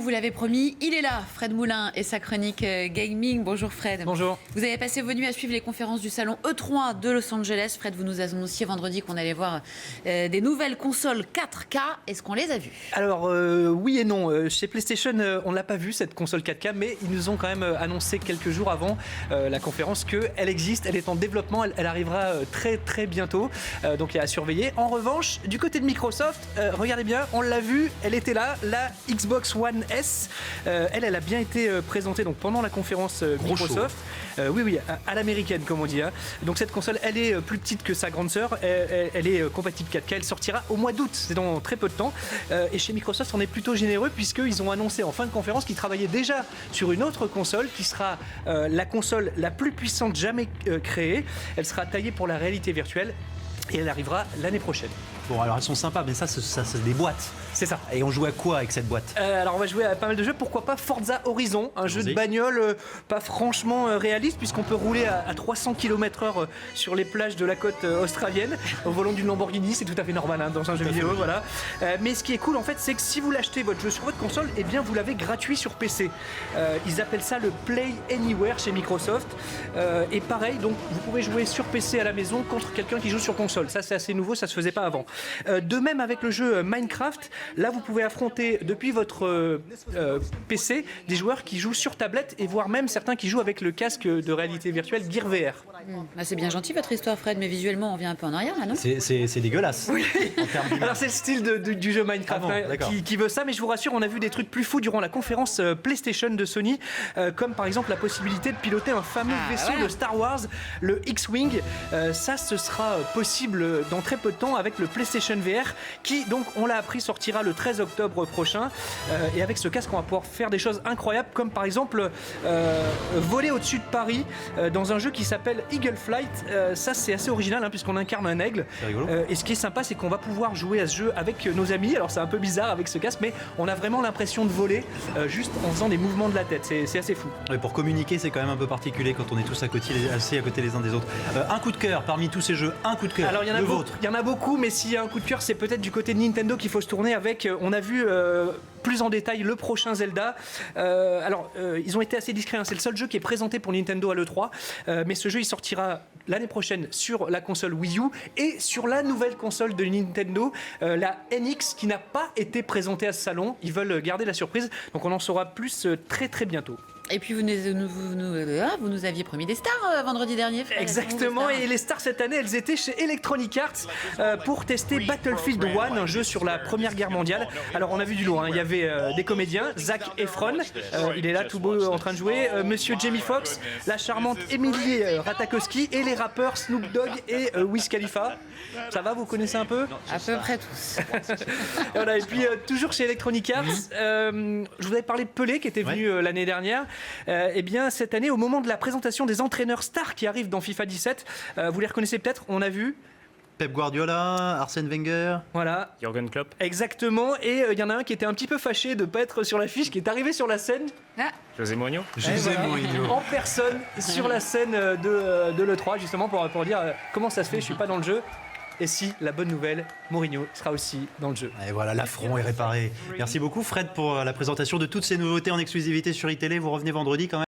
vous l'avez promis, il est là, Fred Moulin et sa chronique gaming. Bonjour Fred. Bonjour. Vous avez passé vos nuits à suivre les conférences du salon E3 de Los Angeles. Fred, vous nous annonciez vendredi qu'on allait voir des nouvelles consoles 4K. Est-ce qu'on les a vues? Alors oui et non. Chez PlayStation, on ne l'a pas vu cette console 4K, mais ils nous ont quand même annoncé quelques jours avant la conférence qu'elle existe, elle est en développement, elle arrivera très très bientôt. Donc il y a à surveiller. En revanche, du côté de Microsoft, regardez bien, on l'a vu, elle était là, la Xbox One S. Elle a bien été présentée donc pendant la conférence Microsoft. Oui, à l'américaine comme on dit. Donc cette console, elle est plus petite que sa grande sœur. Elle est compatible 4K. Elle sortira au mois d'août. C'est dans très peu de temps. Et chez Microsoft, on est plutôt généreux puisqu'ils ont annoncé en fin de conférence qu'ils travaillaient déjà sur une autre console qui sera la console la plus puissante jamais créée. Elle sera taillée pour la réalité virtuelle et elle arrivera l'année prochaine. Bon, alors elles sont sympas, mais ça c'est des boîtes. C'est ça. Et on joue à quoi avec cette boîte? Alors on va jouer à pas mal de jeux, pourquoi pas Forza Horizon, un jeu de bagnole pas franchement réaliste puisqu'on peut rouler à 300 km/h sur les plages de la côte australienne au volant d'une Lamborghini, c'est tout à fait normal dans un jeu vidéo, voilà. Mais ce qui est cool en fait, c'est que si vous l'achetez votre jeu sur votre console, eh bien vous l'avez gratuit sur PC. Ils appellent ça le Play Anywhere chez Microsoft. Et pareil, donc vous pouvez jouer sur PC à la maison contre quelqu'un qui joue sur console. Ça c'est assez nouveau, ça se faisait pas avant. De même avec le jeu Minecraft, là vous pouvez affronter depuis votre PC des joueurs qui jouent sur tablette et voire même certains qui jouent avec le casque de réalité virtuelle Gear VR. C'est bien gentil votre histoire Fred, mais visuellement on vient un peu en arrière là, non? C'est dégueulasse. Oui. Alors c'est le style du jeu Minecraft qui veut ça, mais je vous rassure, on a vu des trucs plus fous durant la conférence PlayStation de Sony, comme par exemple la possibilité de piloter un fameux vaisseau de Star Wars, le X-Wing. Ça ce sera possible dans très peu de temps avec le PlayStation VR qui, donc on l'a appris, sortira le 13 octobre prochain. Et avec ce casque on va pouvoir faire des choses incroyables comme par exemple voler au-dessus de Paris dans un jeu qui s'appelle Eagle Flight. Ça c'est assez original puisqu'on incarne un aigle. C'est rigolo. Et ce qui est sympa c'est qu'on va pouvoir jouer à ce jeu avec nos amis. Alors c'est un peu bizarre avec ce casque mais on a vraiment l'impression de voler juste en faisant des mouvements de la tête. C'est assez fou. Et pour communiquer c'est quand même un peu particulier quand on est tous assis à côté les uns des autres. Un coup de cœur parmi tous ces jeux, un coup de cœur. Alors il y en a beaucoup, mais s'il y a un coup de cœur c'est peut-être du côté de Nintendo qu'il faut se tourner avec. On a vu plus en détail le prochain Zelda. Ils ont été assez discrets, c'est le seul jeu qui est présenté pour Nintendo à l'E3, mais ce jeu il sortira l'année prochaine sur la console Wii U et sur la nouvelle console de Nintendo, la NX, qui n'a pas été présentée à ce salon. Ils veulent garder la surprise, donc on en saura plus très très bientôt. Et puis vous nous aviez promis des stars vendredi dernier, Fred. Exactement, et les stars cette année, elles étaient chez Electronic Arts pour tester Battlefield 1, un jeu sur la Première Guerre mondiale. Alors on a vu du lourd, il y avait des comédiens, Zac Efron, il est là tout beau en train de jouer, Monsieur Jamie Foxx, la charmante Emily Ratajkowski et les rappeurs Snoop Dogg et Wiz Khalifa. Ça va, vous connaissez un peu? À peu près tous. Voilà, et puis toujours chez Electronic Arts, je vous avais parlé de Pelé qui était venu l'année dernière. Eh bien cette année, au moment de la présentation des entraîneurs stars qui arrivent dans FIFA 17, vous les reconnaissez peut-être, on a vu Pep Guardiola, Arsène Wenger. Voilà. Jürgen Klopp. Exactement, et il y en a un qui était un petit peu fâché de ne pas être sur l'affiche, qui est arrivé sur la scène. José Mourinho. En personne sur la scène de l'E3, justement pour dire comment ça se fait, je suis pas dans le jeu. Et si, la bonne nouvelle, Mourinho sera aussi dans le jeu. Et voilà, l'affront est réparé. Merci beaucoup Fred pour la présentation de toutes ces nouveautés en exclusivité sur iTélé. Vous revenez vendredi quand même.